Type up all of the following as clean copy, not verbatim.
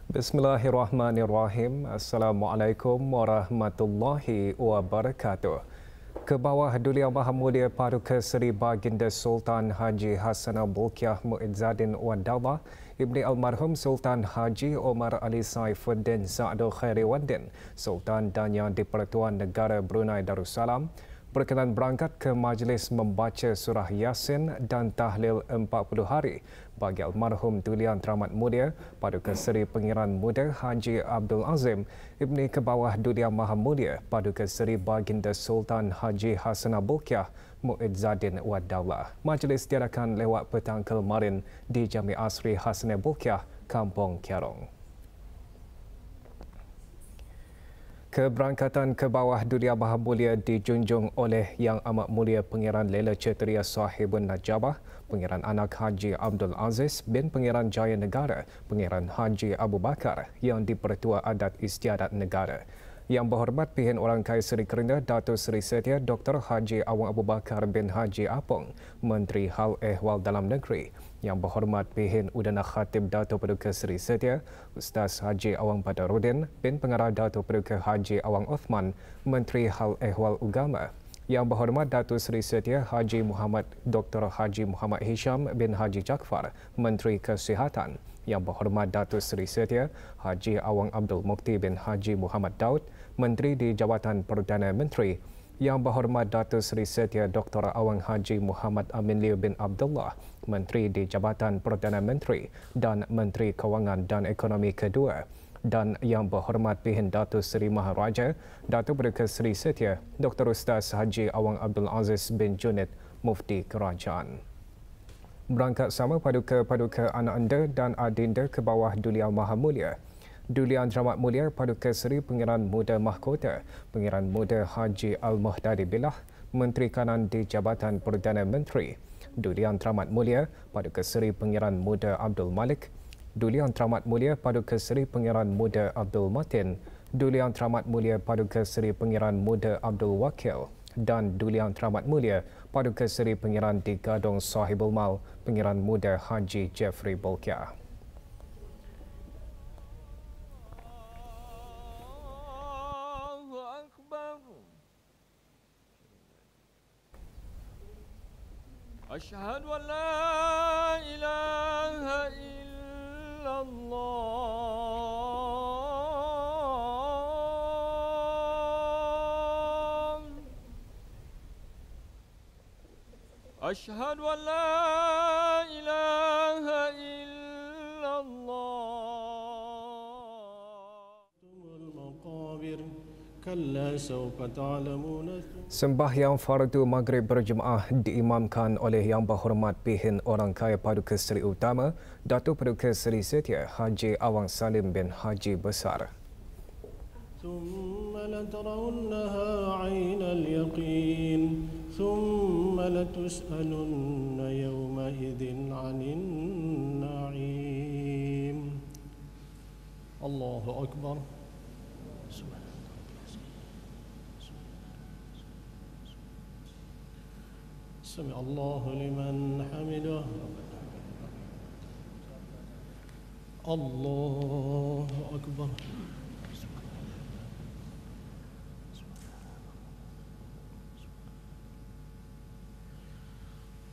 Bismillahirrahmanirrahim. Assalamualaikum warahmatullahi wabarakatuh. Ke bawah Duli Yang Maha Mulia Paduka Seri Baginda Sultan Haji Hassanal Bolkiah Muizzadin Wan Daulah, Ibni Almarhum Sultan Haji Omar Ali Saifuddin Sa'adul Khairi Waddin, Sultan dan Yang di-Pertuan Negara Brunei Darussalam, berkenan berangkat ke majlis membaca surah Yasin dan tahlil 40 hari bagi almarhum Duli Yang Teramat Mulia Paduka Seri Pengiran Muda Haji Abdul Azim Ibni Kebawah Duli Yang Maha Mulia Paduka Seri Baginda Sultan Haji Hassanal Bolkiah Muizzadin Wan Daulah. Majlis diadakan lewat petang kemarin di Jami Asri Hassanal Bolkiah, Kampung Kiarong. Keberangkatan ke bawah Duli Yang Maha Mulia dijunjung oleh Yang Amat Mulia Pengiran Lela Ceteria Sahibun Najabah, Pengiran Anak Haji Abdul Aziz bin Pengiran Jaya Negara, Pengiran Haji Abu Bakar yang di-Pertua Adat Istiadat Negara. Yang berhormat Pihin Orang Kaya Seri Kerinda Datuk Seri Setia Dr. Haji Awang Abu Bakar bin Haji Apong, Menteri Hal Ehwal Dalam Negeri. Yang berhormat Pihin Udana Khatib Datuk Paduka Seri Setia Ustaz Haji Awang Badarudin bin Pengarah Datuk Paduka Haji Awang Uthman, Menteri Hal Ehwal Agama. Yang berhormat Datuk Seri Setia Haji Muhammad Dr. Haji Muhammad Hisham bin Haji Jaafar, Menteri Kesihatan. Yang berhormat Datuk Seri Setia Haji Awang Abdul Mukti bin Haji Muhammad Daud, Menteri di Jabatan Perdana Menteri. Yang berhormat Datuk Seri Setia Dr. Awang Haji Muhammad Amin Liu bin Abdullah, Menteri di Jabatan Perdana Menteri dan Menteri Kewangan dan Ekonomi kedua. Dan yang berhormat Pihin Datuk Seri Maharaja Datuk Paduka Seri Setia Dr. Ustaz Haji Awang Abdul Aziz bin Junid, Mufti Kerajaan. Berangkat sama paduka-paduka anak anda dan adinda ke bawah Duli Yang Maha Mulia Duli Yang Teramat Mulia Paduka Seri Pengiran Muda Mahkota, Pengiran Muda Haji Al-Muhdadi Billah, Menteri Kanan di Jabatan Perdana Menteri. Duli Yang Teramat Mulia Paduka Seri Pengiran Muda Abdul Malik, Duli Yang Teramat Mulia Paduka Seri Pengiran Muda Abdul Matin, Duli Yang Teramat Mulia Paduka Seri Pengiran Muda Abdul Wakil, dan Duli Yang Teramat Mulia Paduka Seri Pengiran di Gadong Sahibul Mal, Pengiran Muda Haji Jeffrey Bolkiah. Asyhadu an la ilaha illallah. Asyhadu an la ilaha illallah. Kalla sawfa ta'lamun. Sembahyang fardu maghrib berjemaah diimamkan oleh Yang Berhormat Pihin Orang Kaya Paduka Seri Utama Datuk Paduka Seri Setia Haji Awang Salim bin Haji Besar. ثم لترونها عين اليقين ثم لتسألن يومئذ عن النعيم. الله أكبر. سمع الله لمن حمده. الله أكبر.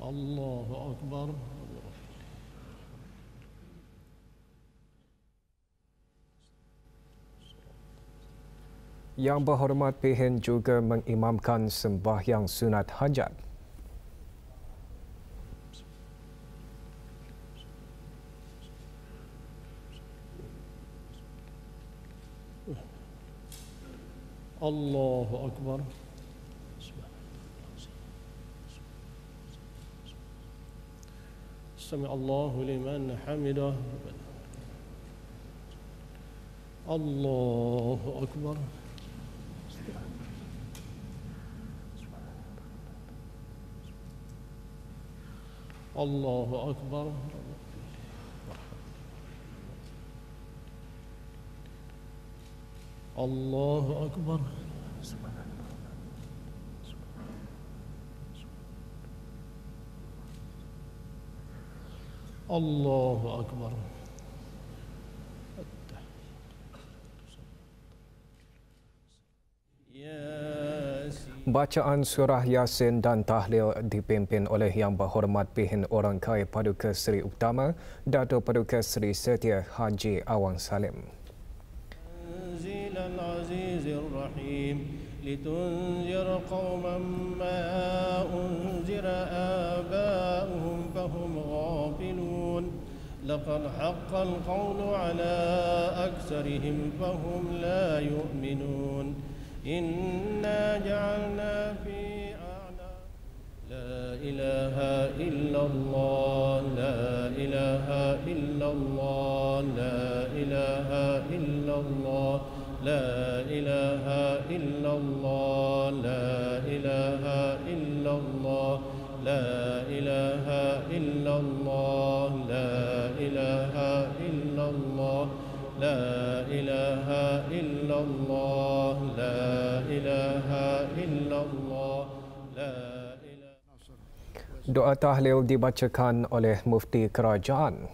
الله أكبر. Yang Berhormat Pihin juga mengimamkan sembahyang sunat hajat. الله أكبر. سمع الله لمن حمده. الله أكبر. الله أكبر. الله أكبر. الله أكبر. Bacaan surah Yasin dan tahlil dipimpin oleh Yang Berhormat Pihin Orang Kaya Paduka Seri Utama, Datuk Paduka Seri Setia Haji Awang Salim. تنزيل العزيز الرحيم لتنذر قوما ما أنذر آباؤهم فهم غافلون لقد حق القول على أكثرهم فهم لا يؤمنون إنا جعلنا في أعناق لا إله إلا الله لا إله إلا الله لا إله إلا الله لا إله إلا الله لا إله إلا الله لا إله إلا الله لا إله إلا الله لا إله إلا الله لا إله إلا الله لا إله. Doa tahlil dibacakan oleh Mufti Kerajaan.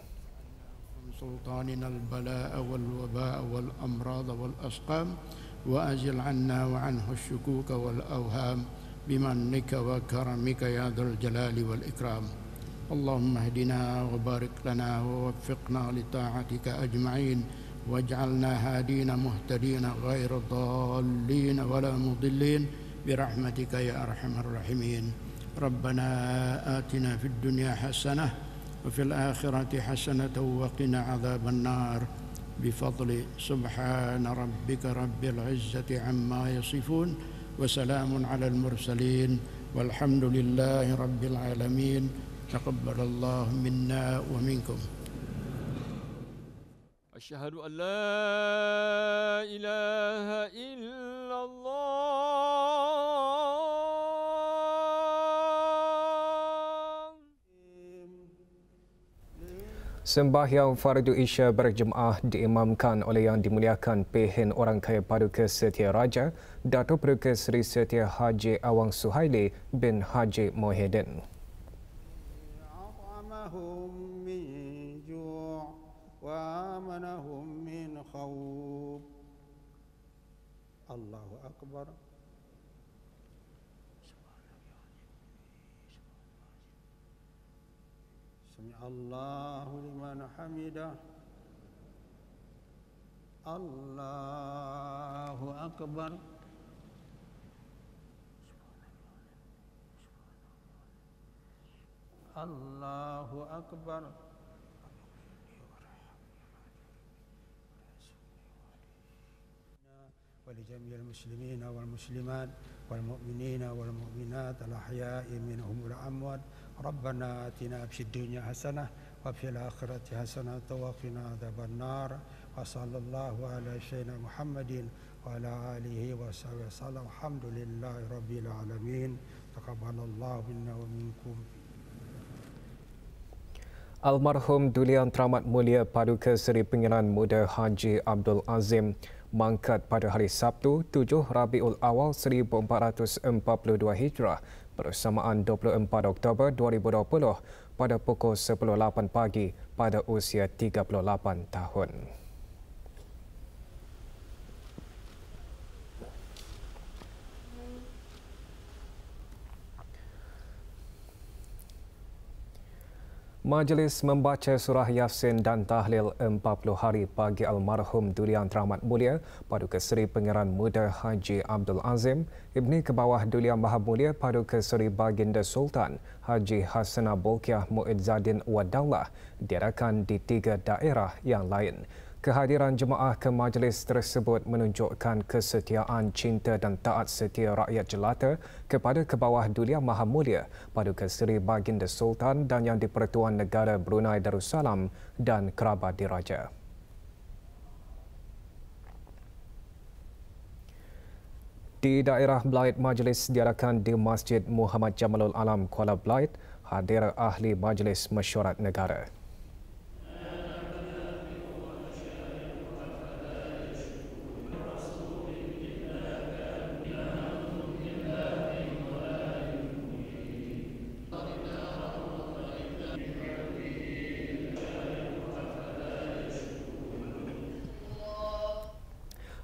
سلطاننا البلاء والوباء والأمراض والأسقام وأزل عنا وعنه الشكوك والأوهام بمنك وكرمك يا ذا الجلال والإكرام اللهم اهدنا وبارك لنا ووفقنا لطاعتك أجمعين واجعلنا هادين مهتدين غير ضالين ولا مضلين برحمتك يا أرحم الراحمين ربنا آتنا في الدنيا حسنة وفي الآخرة حسنة وقنا عذاب النار بفضل سبحان ربك رب العزة عما يصفون وسلام على المرسلين والحمد لله رب العالمين تقبل الله منا ومنكم. أشهد أن لا إله إلا الله. Sembahyang Fardu Isya berjemaah diimamkan oleh Yang Dimuliakan Pihin Orang Kaya Paduka Setia Raja, Datuk Paduka Seri Setia Haji Awang Suhaili bin Haji Mohidin. أطعمهم من جوع وآمنهم من خوف. الله أكبر. سمع الله لمن حمده. الله أكبر. الله أكبر. ولجميع المسلمين والمسلمات والمؤمنين والمؤمنات الأحياء منهم والأموات ربنا آتنا في الدنيا حسنة وفي الآخرة حسنة وقنا عذاب النار وصلى الله على سيدنا محمد وعلى آله وصحبه وسلم الحمد لله رب العالمين تقبل الله منا ومنكم. Almarhum Dulian Teramat Mulia Paduka Seri Pengiran Muda Haji Abdul Azim mangkat pada hari Sabtu 7 Rabiul Awal 1442 Hijrah bersamaan 24 Oktober 2020 pada pukul 10.08 pagi pada usia 38 tahun. Majlis membaca surah Yasin dan tahlil 40 hari bagi almarhum Dulian Teramat Mulia Paduka Seri Pengiran Muda Haji Abdul Azim, Ibni Kebawah Dulian Maha Mulia Paduka Seri Baginda Sultan Haji Hasanah Bolkiah Muizzadin Wadaulah diadakan di 3 daerah yang lain. Kehadiran jemaah ke majlis tersebut menunjukkan kesetiaan, cinta dan taat setia rakyat jelata kepada Kebawah Dulian Maha Mulia Paduka Seri Baginda Sultan dan Yang di-Pertuan Negara Brunei Darussalam dan kerabat diraja. Di daerah Belait, majlis diadakan di Masjid Muhammad Jamalul Alam Kuala Belait, hadir ahli Majlis Mesyuarat Negara.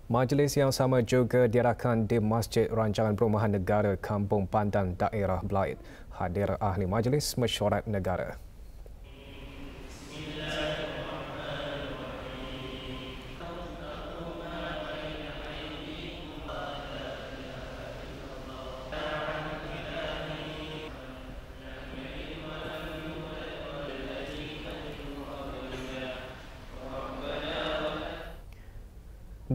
Majlis yang sama juga diadakan di Masjid Rancangan Perumahan Negara Kampung Pandan Daerah Belait. Hadir ahli majlis mesyuarat negara.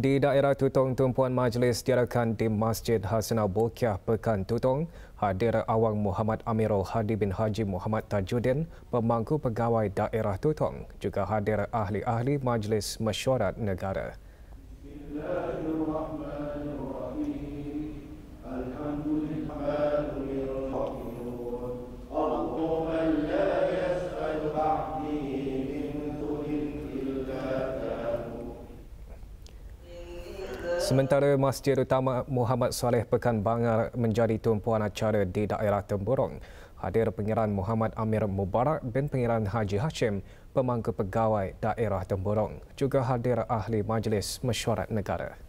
Di daerah Tutong, tumpuan majlis diadakan di Masjid Hasanah Bolkiah Pekan Tutong. Hadir Awang Muhammad Amirul Hadi bin Haji Muhammad Tajuddin, pemangku pegawai daerah Tutong. Juga hadir ahli-ahli majlis mesyuarat negara. Sementara Masjid Utama Muhammad Saleh Pekan Bangar menjadi tumpuan acara di daerah Temburong. Hadir Pengiran Muhammad Amir Mubarak bin Pengiran Haji Hashim, pemangku pegawai daerah Temburong. Juga hadir ahli majlis mesyuarat negara.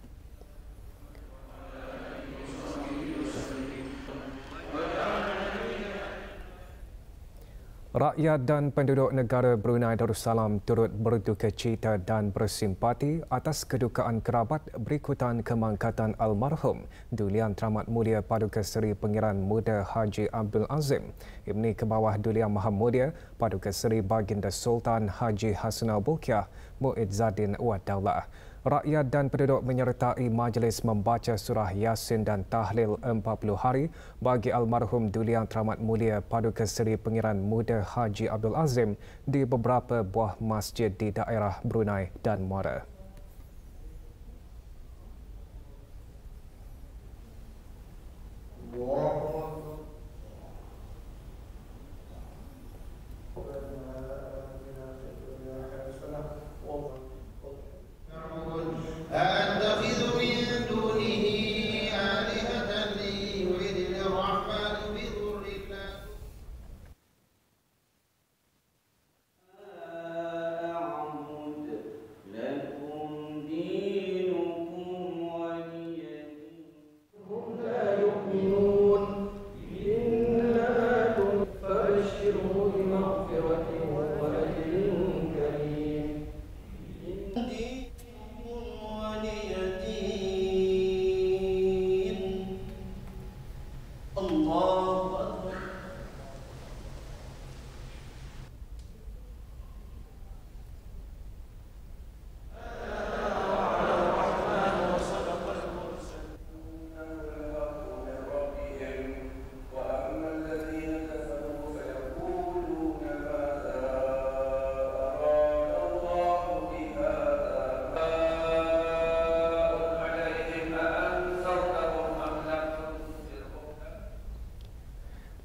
Rakyat dan penduduk negara Brunei Darussalam turut berduka cita dan bersimpati atas kedukaan kerabat berikutan kemangkatan almarhum Dulian Teramat Mulia Paduka Seri Pengiran Muda Haji Abdul Azim, Ibni Kebawah Dulian Maha Mulia Paduka Seri Baginda Sultan Haji Hasanah Bolkiah Muizzadin Wad Daulah. Rakyat dan penduduk menyertai majlis membaca surah Yasin dan tahlil 40 hari bagi almarhum Dulian Teramat Mulia Paduka Seri Pengiran Muda Haji Abdul Azim di beberapa buah masjid di daerah Brunei dan Muara.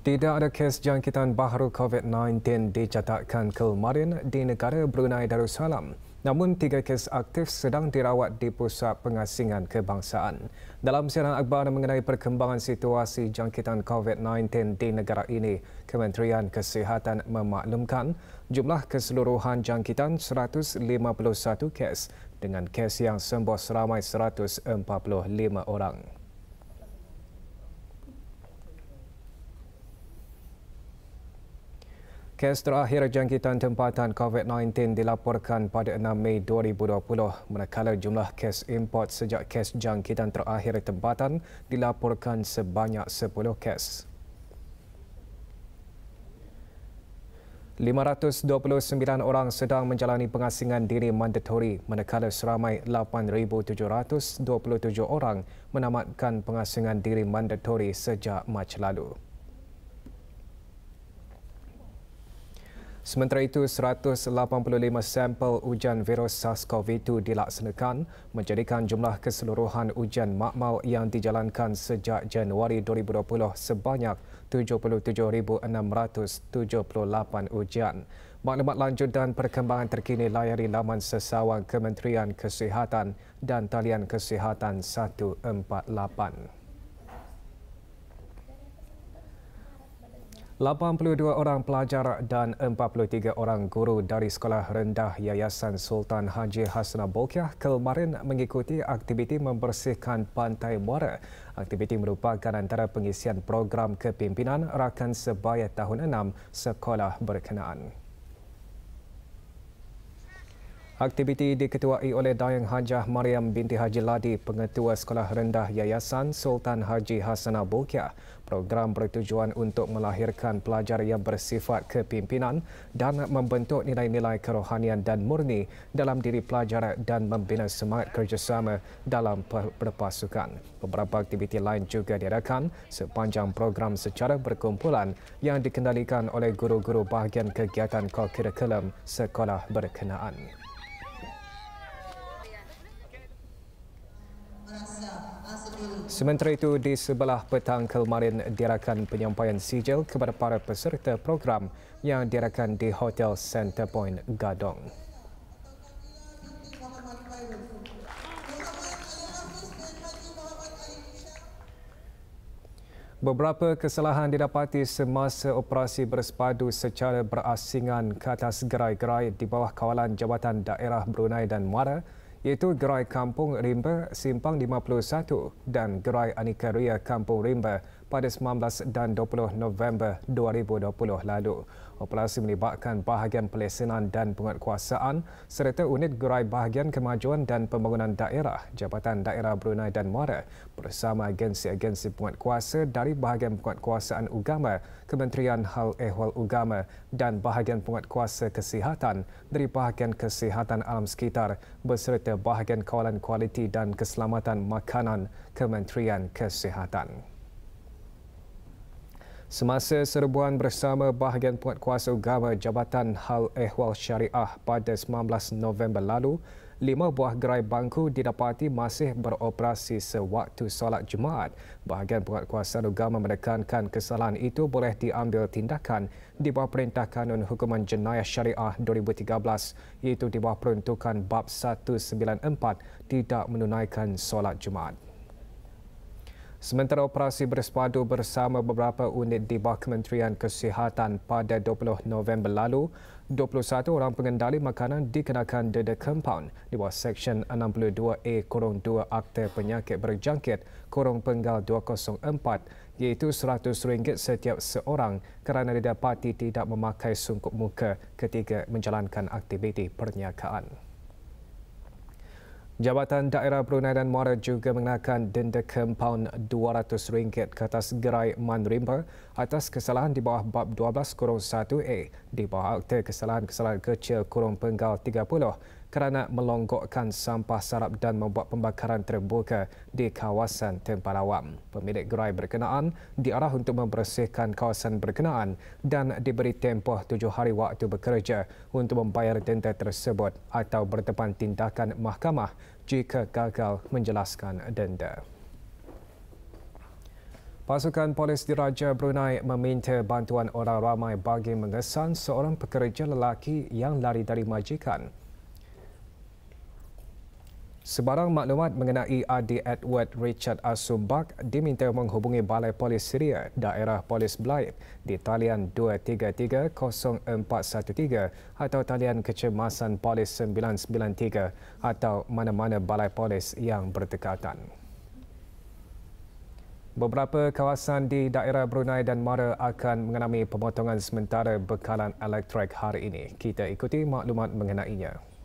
Tidak ada kes jangkitan baharu COVID-19 dicatatkan kemarin di negara Brunei Darussalam. Namun 3 kes aktif sedang dirawat di Pusat Pengasingan Kebangsaan. Dalam siaran akhbar mengenai perkembangan situasi jangkitan COVID-19 di negara ini, Kementerian Kesihatan memaklumkan jumlah keseluruhan jangkitan 151 kes dengan kes yang sembuh seramai 145 orang. Kes terakhir jangkitan tempatan COVID-19 dilaporkan pada 6 Mei 2020, manakala jumlah kes import sejak kes jangkitan terakhir tempatan dilaporkan sebanyak 10 kes. 529 orang sedang menjalani pengasingan diri mandatori, manakala seramai 8,727 orang menamatkan pengasingan diri mandatori sejak Mac lalu. Sementara itu, 185 sampel ujian virus SARS-CoV-2 dilaksanakan, menjadikan jumlah keseluruhan ujian makmal yang dijalankan sejak Januari 2020 sebanyak 77,678 ujian. Maklumat lanjut dan perkembangan terkini layari laman sesawang Kementerian Kesihatan dan talian Kesihatan 148. 82 orang pelajar dan 43 orang guru dari Sekolah Rendah Yayasan Sultan Haji Hassanah Bolkiah kemarin mengikuti aktiviti membersihkan Pantai Muara. Aktiviti merupakan antara pengisian program kepimpinan rakan sebaya tahun 6 sekolah berkenaan. Aktiviti diketuai oleh Dayang Hajah Mariam binti Haji Ladi, Pengetua Sekolah Rendah Yayasan Sultan Haji Hassanah Bolkiah. Program bertujuan untuk melahirkan pelajar yang bersifat kepimpinan dan membentuk nilai-nilai kerohanian dan murni dalam diri pelajar dan membina semangat kerjasama dalam berpasukan. Beberapa aktiviti lain juga diadakan sepanjang program secara berkumpulan yang dikendalikan oleh guru-guru bahagian kegiatan kurikulum sekolah berkenaan. Sementara itu, di sebelah petang kemarin diadakan penyampaian sijil kepada para peserta program yang diadakan di Hotel Centrepoint Gadong. Beberapa kesalahan didapati semasa operasi bersepadu secara berasingan ke atas gerai-gerai di bawah kawalan Jabatan Daerah Brunei dan Muara, iaitu Gerai Kampung Rimba Simpang 51 dan Gerai Aneka Ria Kampung Rimba pada 19 dan 20 November 2020 lalu. Operasi melibatkan bahagian pelesenan dan penguatkuasaan serta unit Gerai Bahagian Kemajuan dan Pembangunan Daerah Jabatan Daerah Brunei dan Muara bersama agensi-agensi penguatkuasa dari bahagian penguatkuasaan Ugama, Kementerian Hal Ehwal Ugama dan bahagian penguatkuasa kesihatan dari bahagian kesihatan alam sekitar beserta bahagian kawalan kualiti dan keselamatan makanan Kementerian Kesihatan. Semasa serbuan bersama bahagian penguatkuasa Ugama Jabatan Hal Ehwal Syariah pada 19 November lalu, 5 buah gerai bangku didapati masih beroperasi sewaktu solat Jumaat. Bahagian penguatkuasaan Ugama menekankan kesalahan itu boleh diambil tindakan di bawah Perintah Kanun Hukuman Jenayah Syariah 2013 iaitu di bawah peruntukan Bab 194 tidak menunaikan solat Jumaat. Sementara operasi bersepadu bersama beberapa unit di bawah Kementerian Kesihatan pada 20 November lalu, 21 orang pengendali makanan dikenakan denda kompaun di bawah Seksyen 62A-2 Akta Penyakit Berjangkit Penggal 204 iaitu RM100 setiap seorang kerana didapati tidak memakai sungkup muka ketika menjalankan aktiviti perniagaan. Jabatan Daerah Brunei dan Muara juga mengenakan denda kompaun RM200 ke atas gerai Man Rimba atas kesalahan di bawah Bab 12-1A di bawah Akta Kesalahan-Kesalahan Kecil Penggal 30 kerana melonggokkan sampah sarap dan membuat pembakaran terbuka di kawasan Tempalawam. Pemilik gerai berkenaan diarah untuk membersihkan kawasan berkenaan dan diberi tempoh 7 hari waktu bekerja untuk membayar denda tersebut atau berdepan tindakan mahkamah jika gagal menjelaskan denda. Pasukan Polis Diraja Brunei meminta bantuan orang ramai bagi mengesan seorang pekerja lelaki yang lari dari majikan. Sebarang maklumat mengenai Adi Edward Richard Asumbak diminta menghubungi Balai Polis Syria Daerah Polis Belaib di talian 233-0413 atau talian kecemasan Polis 993 atau mana-mana balai polis yang berdekatan. Beberapa kawasan di daerah Brunei dan Muara akan mengalami pemotongan sementara bekalan elektrik hari ini. Kita ikuti maklumat mengenainya.